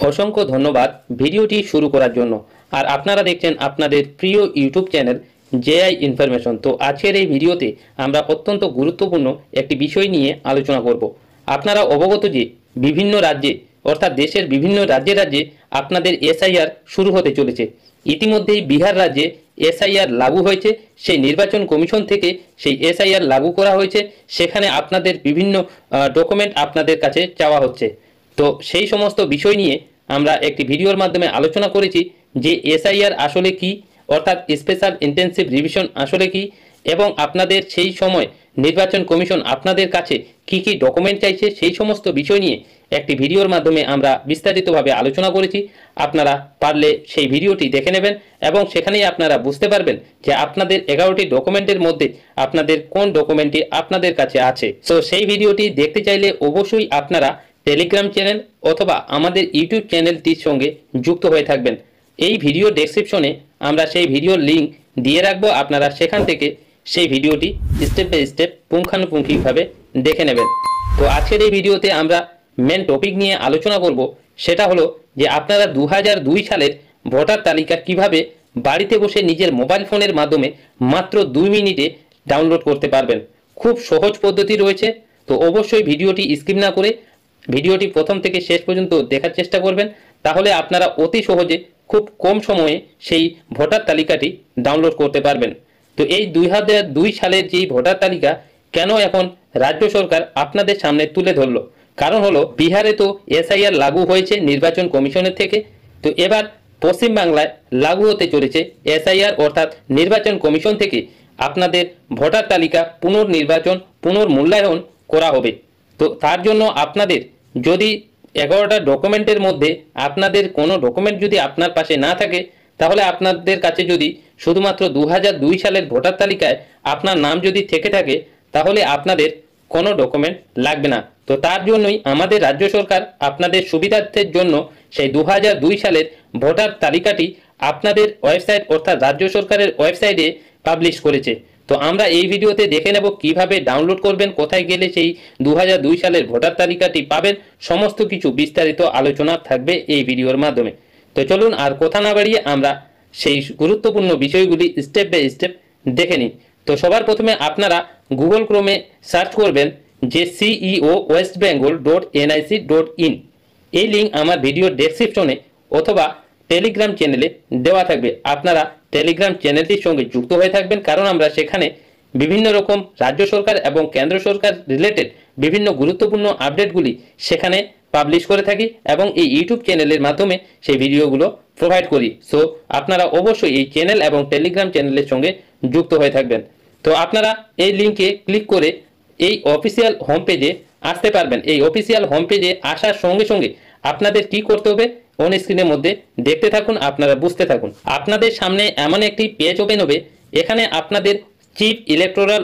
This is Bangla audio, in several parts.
অসংখ্য ধন্যবাদ ভিডিওটি শুরু করার জন্য। আর আপনারা দেখছেন আপনাদের প্রিয় ইউটিউব চ্যানেল জেআই ইনফরমেশন। তো আজকের এই ভিডিওতে আমরা অত্যন্ত গুরুত্বপূর্ণ একটি বিষয় নিয়ে আলোচনা করব। আপনারা অবগত যে বিভিন্ন রাজ্যে অর্থাৎ দেশের বিভিন্ন রাজ্যে রাজ্যে আপনাদের এসআইআর শুরু হতে চলেছে। ইতিমধ্যেই বিহার রাজ্যে এসআইআর লাগু হয়েছে, সেই নির্বাচন কমিশন থেকে সেই এসআইআর লাগু করা হয়েছে। সেখানে আপনাদের বিভিন্ন ডকুমেন্ট আপনাদের কাছে চাওয়া হচ্ছে। তো সেই সমস্ত বিষয় নিয়ে আমরা একটি ভিডিওর মাধ্যমে আলোচনা করেছি যে এসআইআর আসলে কি, অর্থাৎ স্পেশাল ইন্টেনসিভ রিভিশন আসলে কি, এবং আপনাদের সেই সময় নির্বাচন কমিশন আপনাদের কাছে কি কি ডকুমেন্ট চাইছে সেই সমস্ত বিষয় নিয়ে একটি ভিডিওর মাধ্যমে আমরা বিস্তারিতভাবে আলোচনা করেছি। আপনারা পারলে সেই ভিডিওটি দেখে নেবেন এবং সেখানেই আপনারা বুঝতে পারবেন যে আপনাদের 11টি ডকুমেন্টের মধ্যে আপনাদের কোন ডকুমেন্টটি আপনাদের কাছে আছে। তো সেই ভিডিওটি দেখতে চাইলে অবশ্যই আপনারা টেলিগ্রাম চ্যানেল অথবা আমাদের ইউটিউব চ্যানেলটির সঙ্গে যুক্ত হয়ে থাকবেন। এই ভিডিও ডেসক্রিপশনে আমরা সেই ভিডিওর লিঙ্ক দিয়ে রাখবো, আপনারা সেখান থেকে সেই ভিডিওটি স্টেপ বাই স্টেপ পুঙ্খানুপুঙ্খিকভাবে দেখে নেবেন। তো আজকের এই ভিডিওতে আমরা মেন টপিক নিয়ে আলোচনা করব, সেটা হলো যে আপনারা 2002 সালের ভোটার তালিকা কিভাবে বাড়িতে বসে নিজের মোবাইল ফোনের মাধ্যমে মাত্র 2 মিনিটে ডাউনলোড করতে পারবেন। খুব সহজ পদ্ধতি রয়েছে। তো অবশ্যই ভিডিওটি স্কিপ না করে ভিডিওটি প্রথম থেকে শেষ পর্যন্ত দেখার চেষ্টা করবেন, তাহলে আপনারা অতি সহজে খুব কম সময়ে সেই ভোটার তালিকাটি ডাউনলোড করতে পারবেন। তো এই 2002 সালের যেই ভোটার তালিকা কেন এখন রাজ্য সরকার আপনাদের সামনে তুলে ধরলো, কারণ হলো বিহারে তো এসআইআর লাগু হয়েছে নির্বাচন কমিশনের থেকে। তো এবার পশ্চিমবাংলায় লাগু হতে চলেছে এসআইআর, অর্থাৎ নির্বাচন কমিশন থেকে আপনাদের ভোটার তালিকা পুনর্নির্বাচন পুনর্মূল্যায়ন করা হবে। তো তার জন্য আপনাদের যদি 11টা ডকুমেন্টের মধ্যে আপনাদের কোনো ডকুমেন্ট যদি আপনার পাশে না থাকে, তাহলে আপনাদের কাছে যদি শুধুমাত্র 2002 সালের ভোটার তালিকায় আপনার নাম যদি থেকে থাকে, তাহলে আপনাদের কোনো ডকুমেন্ট লাগবে না। তো তার জন্যই আমাদের রাজ্য সরকার আপনাদের সুবিধার্থের জন্য সেই 2002 সালের ভোটার তালিকাটি আপনাদের ওয়েবসাইট অর্থাৎ রাজ্য সরকারের ওয়েবসাইটে পাবলিশ করেছে। তো আমরা এই ভিডিওতে দেখে নেব কিভাবে ডাউনলোড করবেন, কোথায় গেলে সেই 2002 সালের ভোটার তালিকাটি পাবেন, সমস্ত কিছু বিস্তারিত আলোচনা থাকবে এই ভিডিওর মাধ্যমে। তো চলুন আর কথা না বাড়িয়ে আমরা সেই গুরুত্বপূর্ণ বিষয়গুলি স্টেপ বাই স্টেপ দেখে নিই। তো সবার প্রথমে আপনারা গুগল ক্রোমে সার্চ করবেন যে ceo.westbengal.nic.in। এই লিঙ্ক আমার ভিডিও ডেসক্রিপশনে অথবা টেলিগ্রাম চ্যানেলে দেওয়া থাকবে। আপনারা টেলিগ্রাম চ্যানেলটির সঙ্গে যুক্ত হয়ে থাকবেন, কারণ আমরা সেখানে বিভিন্ন রকম রাজ্য সরকার এবং কেন্দ্র সরকার রিলেটেড বিভিন্ন গুরুত্বপূর্ণ আপডেটগুলি সেখানে পাবলিশ করে থাকি এবং এই ইউটিউব চ্যানেলের মাধ্যমে সেই ভিডিওগুলো প্রোভাইড করি। সো আপনারা অবশ্যই এই চ্যানেল এবং টেলিগ্রাম চ্যানেলের সঙ্গে যুক্ত হয়ে থাকবেন। তো আপনারা এই লিঙ্কে ক্লিক করে এই অফিসিয়াল হোম পেজে আসতে পারবেন। এই অফিসিয়াল হোম পেজে আসার সঙ্গে সঙ্গে আপনাদের কি করতে হবে অন স্ক্রিনের মধ্যে দেখতে থাকুন, আপনারা বুঝতে থাকুন। আপনাদের সামনে এমন একটি পেজ ওপেন হবে, এখানে আপনাদের chief electoral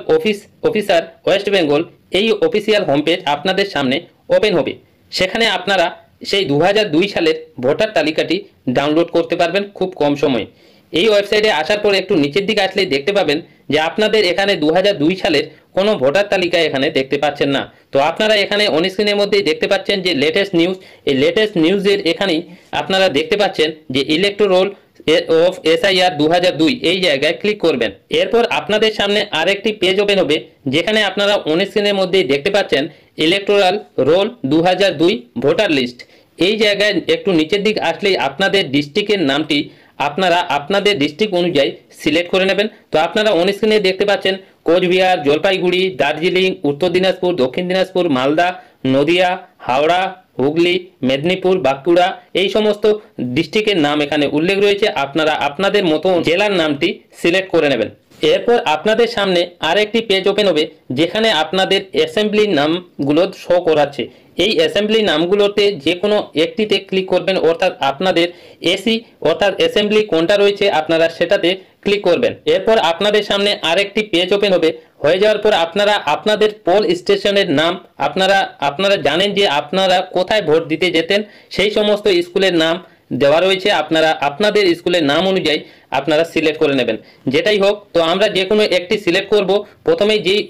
officer West Bengal এই অফিসিয়াল হোম পেজ আপনাদের সামনে ওপেন হবে। সেখানে আপনারা সেই 2002 সালের ভোটার তালিকাটি ডাউনলোড করতে পারবেন খুব কম সময়ে। এই ওয়েবসাইটে আসার পর একটু নিচের দিকে আসলেই দেখতে পাবেন যে আপনাদের এখানে 2002 সালের কোনো ভোটার তালিকা এখানে দেখতে পাচ্ছেন না। তো আপনারা এখানে অন স্ক্রিনের মধ্যেই দেখতে পাচ্ছেন যে লেটেস্ট নিউজ, এই লেটেস্ট নিউজের এখানেই আপনারা দেখতে পাচ্ছেন যে ইলেকটোরাল অফ এসআইআর 2002, এই জায়গায় ক্লিক করবেন। এরপর আপনাদের সামনে আরেকটি পেজ ওপেন হবে, যেখানে আপনারা অন স্ক্রিনের মধ্যেই দেখতে পাচ্ছেন ইলেকটোরাল রোল 2002 ভোটার লিস্ট। এই জায়গায় একটু নিচের দিক আসলেই আপনাদের ডিস্ট্রিক্টের নামটি আপনারা আপনাদের ডিস্ট্রিক্ট অনুযায়ী সিলেক্ট করে নেবেন। তো আপনারা অন স্ক্রিনে দেখতে পাচ্ছেন কোচবিহার, জলপাইগুড়ি, দার্জিলিং, উত্তর দিনাজপুর, দক্ষিণ দিনাজপুর, মালদা, নদিয়া, হাওড়া, হুগলি, মেদিনীপুর, বাঁকুড়া, এই সমস্ত ডিস্ট্রিক্টের নাম এখানে উল্লেখ রয়েছে। আপনারা আপনাদের মতো জেলার নামটি সিলেক্ট করে নেবেন। এরপর আপনাদের সামনে আরেকটি পেজ ওপেন হবে, যেখানে আপনাদের অ্যাসেম্বলি নামগুলো শো করাচ্ছে। এই অ্যাসেম্বলি নামগুলোতে যে কোনো একটিতে ক্লিক করবেন, অর্থাৎ আপনাদের এসি অর্থাৎ অ্যাসেম্বলি কোনটা রয়েছে আপনারা সেটাতে ক্লিক করবেন। এরপর আপনাদের সামনে আরেকটি পেজ ওপেন হবে। হয়ে যাওয়ার পর আপনারা আপনাদের পোল স্টেশনের নাম আপনারা জানেন যে আপনারা কোথায় ভোট দিতে যেতেন, সেই সমস্ত স্কুলের নাম দেওয়া রয়েছে, আপনারা আপনাদের স্কুলের নাম অনুযায়ী আপনারা সিলেক্ট করে নেবেন। যেটাই হোক, তো আমরা যে কোনো একটি সিলেক্ট করব। প্রথমেই যেই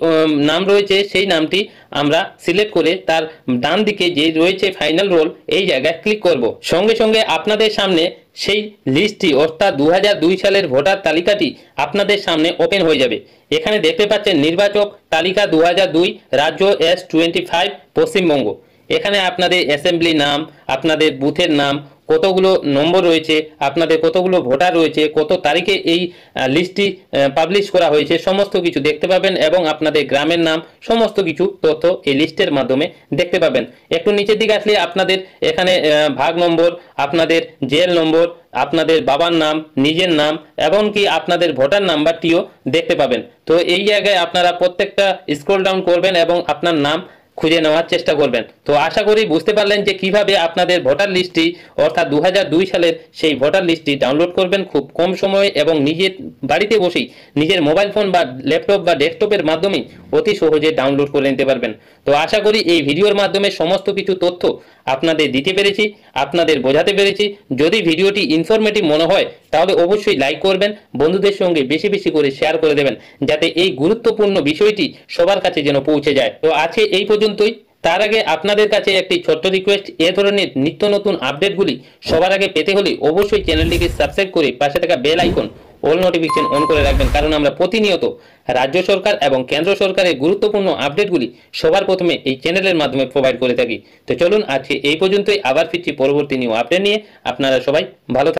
নাম রয়েছে সেই নামটি আমরা সিলেক্ট করে তার ডান দিকে যে রয়েছে ফাইনাল রোল, এই জায়গায় ক্লিক করব। সঙ্গে সঙ্গে আপনাদের সামনে সেই লিস্টটি অর্থাৎ 2002 সালের ভোটার তালিকাটি আপনাদের সামনে ওপেন হয়ে যাবে। এখানে দেখতে পাচ্ছেন নির্বাচক তালিকা 2002, রাজ্য S25, পশ্চিমবঙ্গ। এখানে আপনাদের অ্যাসেম্বলি নাম, আপনাদের বুথের নাম, কতগুলো নম্বর রয়েছে, আপনাদের কতগুলো ভোটার রয়েছে, কত তারিখে এই লিস্টটি পাবলিশ করা হয়েছে, সমস্ত কিছু দেখতে পাবেন এবং আপনাদের গ্রামের নাম, সমস্ত কিছু তথ্য এই লিস্টের মাধ্যমে দেখতে পাবেন। একটু নিচের দিকে আসলে আপনাদের এখানে ভাগ নম্বর, আপনাদের জেল নম্বর, আপনাদের বাবার নাম, নিজের নাম, এমনকি আপনাদের ভোটার নাম্বারটিও দেখতে পাবেন। তো এই জায়গায় আপনারা প্রত্যেকটা স্ক্রল ডাউন করবেন এবং আপনার নাম খুঁজে নেওয়ার চেষ্টা করবেন। তো আশা করি বুঝতে পারলেন যে কিভাবে আপনাদের ভোটার লিস্টটি অর্থাৎ 2002 সালের সেই ভোটার লিস্টটি ডাউনলোড করবেন খুব কম সময়ে এবং নিজের বাড়িতে বসেই নিজের মোবাইল ফোন বা ল্যাপটপ বা ডেস্কটপের মাধ্যমেই অতি সহজে ডাউনলোড করে নিতে পারবেন। তো আশা করি এই ভিডিওর মাধ্যমে সমস্ত কিছু তথ্য আপনাদের দিতে পেরেছি, আপনাদের বোঝাতে পেরেছি। যদি ভিডিওটি ইনফরমেটিভ মনে হয় তাহলে অবশ্যই লাইক করবেন, বন্ধুদের সঙ্গে বেশি বেশি করে শেয়ার করে দেবেন, যাতে এই গুরুত্বপূর্ণ বিষয়টি সবার কাছে যেন পৌঁছে যায়। তো আছে এই পর্যন্তই। তার আগে আপনাদের কাছে একটি ছোট্ট রিকোয়েস্ট, এ ধরনের নিত্য নতুন আপডেটগুলি সবার আগে পেতে হলে অবশ্যই চ্যানেলটিকে সাবস্ক্রাইব করে পাশে থাকা bell icon all notification on করে রাখবেন, কারণ আমরা প্রতিনিয়ত রাজ্য সরকার এবং কেন্দ্র সরকারের গুরুত্বপূর্ণ আপডেটগুলি সবার প্রথমে এই চ্যানেলের মাধ্যমে প্রোভাইড করে থাকি। তো চলুন আজকে এই পর্যন্তই, আবার ফিরছি পরবর্তী নিউ আপডেট নিয়ে। আপনারা সবাই ভালো থাকুন।